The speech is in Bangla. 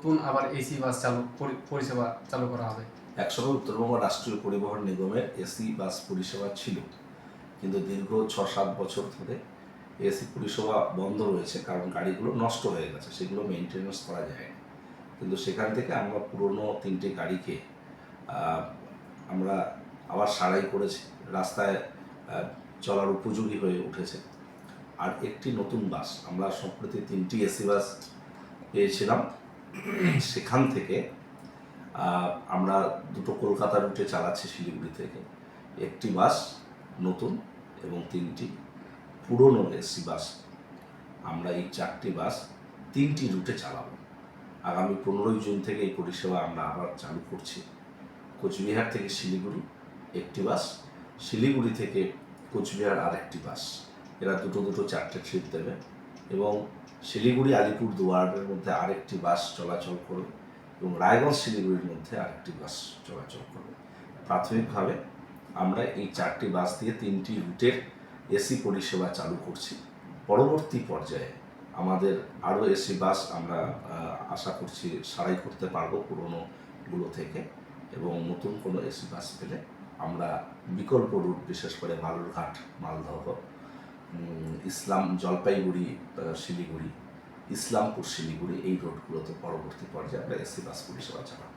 নতুন আবার এসি বাস পরিষেবা চালু করা হবে? একসময় উত্তরবঙ্গ রাষ্ট্রীয় পরিবহন নিগমের এসি বাস পরিষেবা ছিল, কিন্তু দীর্ঘ 6-7 বছর ধরে এসি পরিষেবা বন্ধ রয়েছে, কারণ গাড়িগুলো নষ্ট হয়ে গেছে, সেগুলো মেনটেন্যান্স করা যায় না। কিন্তু সেখান থেকে আমরা পুরনো 3টে গাড়িকে আমরা আবার সারাই করেছি, রাস্তায় চলার উপযোগী হয়ে উঠেছে। আর একটি নতুন বাস আমরা সম্প্রতি 3টি এসি বাস পেয়েছিলাম, সেখান থেকে আমরা 2টো কলকাতা রুটে চালাচ্ছি শিলিগুড়ি থেকে। একটি বাস নতুন এবং 3টি পুরনো এসি বাস। আমরা এই 4টি বাস 3টি রুটে চালাবো। আগামী 15ই জুন থেকে এই পরিষেবা আমরা আবার চালু করছি। কোচবিহার থেকে শিলিগুড়ি একটি বাস, শিলিগুড়ি থেকে কোচবিহার আরেকটি বাস। এরা দুটো 4টে ট্রিপ দেবে এবং শিলিগুড়ি আলিপুর দুয়ারের মধ্যে আরেকটি বাস চলাচল করবে এবং রায়গঞ্জ শিলিগুড়ির মধ্যে আরেকটি বাস চলাচল করবে। প্রাথমিকভাবে আমরা এই 4টি বাস দিয়ে 3টি রুটের এসি পরিষেবা চালু করছি। পরবর্তী পর্যায়ে আমাদের আরও এসি বাস আমরা আশা করছি সারাই করতে পারবো পুরনোগুলো থেকে, এবং নতুন কোনো এসি বাস পেলে আমরা বিকল্প রুট, বিশেষ করে বালুরঘাট, মালদহ, ইসলাম জলপাইগুড়ি শিলিগুড়ি, ইসলামপুর শিলিগুড়ি, এই রোডগুলোতে পরবর্তী পর্যায়ে আমরা এসি বাস পরিষেবা চালাবো।